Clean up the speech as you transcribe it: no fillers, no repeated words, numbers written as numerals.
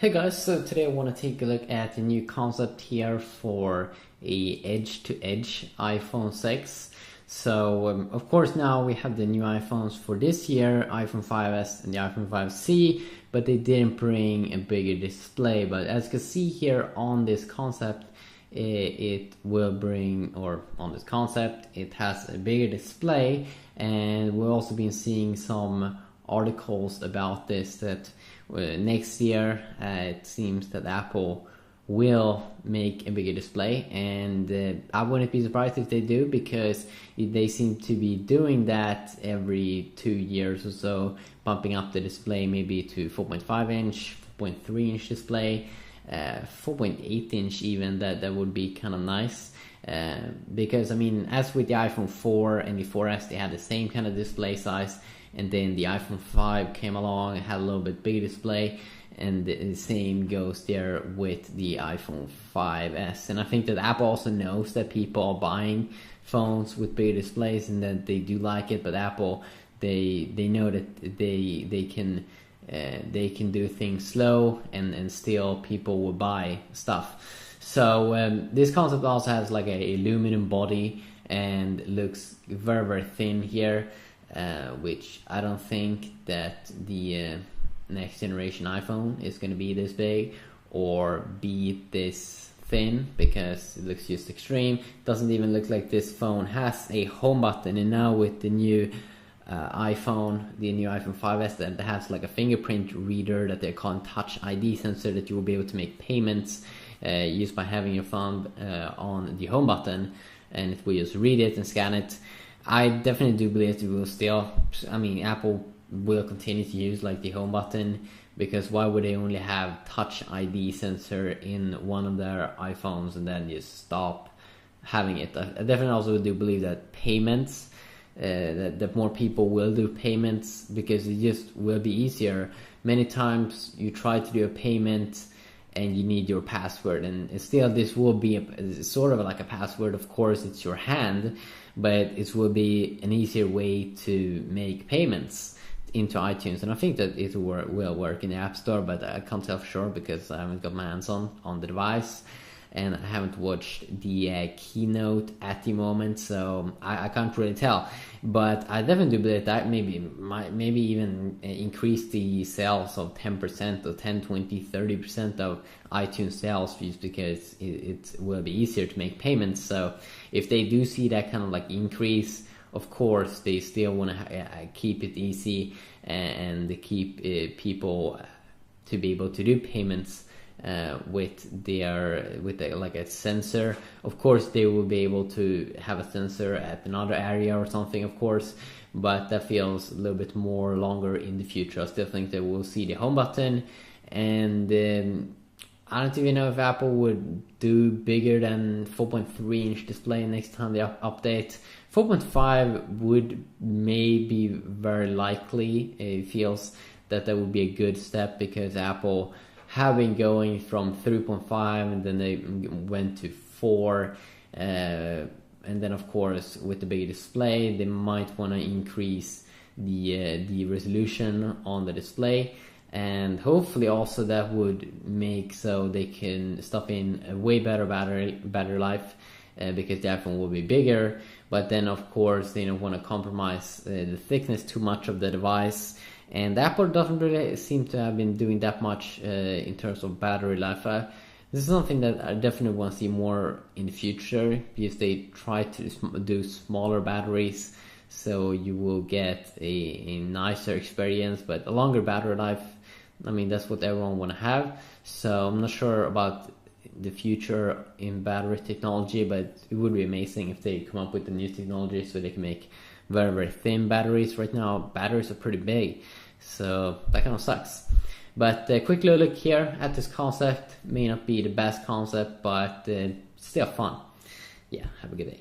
Hey guys, so today I want to take a look at the new concept here for a edge-to-edge iPhone 6. So of course now we have the new iPhones for this year, iPhone 5s and the iPhone 5C, but they didn't bring a bigger display. But as you can see here on this concept, it will bring, or on this concept, it has a bigger display, and we've also been seeing some articles about this that next year it seems that Apple will make a bigger display, and I wouldn't be surprised if they do, because they seem to be doing that every 2 years or so, bumping up the display maybe to 4.5 inch, 4.3 inch display, 4.8 inch even. That would be kind of nice. Because I mean, as with the iPhone 4 and the 4S, they had the same kind of display size, and then the iPhone 5 came along and had a little bit bigger display, and the same goes there with the iPhone 5S. And I think that Apple also knows that people are buying phones with bigger displays and that they do like it, but Apple, they know that they can do things slow and still people will buy stuff. So this concept also has like a aluminum body and looks very thin here, which I don't think that the next generation iPhone is going to be this big or be this thin, because it looks just extreme. It doesn't even look like this phone has a home button, and now with the new iPhone, the new iPhone 5S, that has like a fingerprint reader that they're calling Touch ID sensor, that you will be able to make payments just by having your thumb on the home button, and it will just read it and scan it. I definitely do believe it will still, I mean, Apple will continue to use like the home button, because why would they only have Touch ID sensor in one of their iPhones and then just stop having it? I definitely also do believe that payments, that more people will do payments, because it just will be easier. Many times you try to do a payment and you need your password, and still this will be sort of like a password. Of course it's your hand, but it will be an easier way to make payments into iTunes, and I think that it will work in the App Store, but I can't tell for sure because I haven't got my hands on the device, and I haven't watched the keynote at the moment, so I can't really tell. But I definitely believe that maybe even increase the sales of 10% or 10, 20, 30% of iTunes sales, just because it will be easier to make payments. So if they do see that kind of like increase, of course they still want to keep it easy and keep people to be able to do payments with like a sensor. Of course they will be able to have a sensor at another area or something, of course, but that feels a little bit more longer in the future. I still think that we'll see the home button, and I don't even know if Apple would do bigger than 4.3 inch display next time they update. 4.5 would maybe very likely. It feels that would be a good step, because Apple have been going from 3.5 and then they went to 4, and then of course with the bigger display they might want to increase the resolution on the display, and hopefully also that would make so they can stop in a way better battery life, because the iPhone will be bigger. But then of course they don't want to compromise the thickness too much of the device, and Apple doesn't really seem to have been doing that much in terms of battery life. This is something that I definitely want to see more in the future, because they try to do smaller batteries, so you will get a nicer experience, but a longer battery life. I mean, that's what everyone want to have. So I'm not sure about the future in battery technology, but it would be amazing if they come up with the new technology so they can make very thin batteries. Right now batteries are pretty big, so that kind of sucks. But a quick little look here at this concept. May not be the best concept, but still fun. Yeah, have a good day.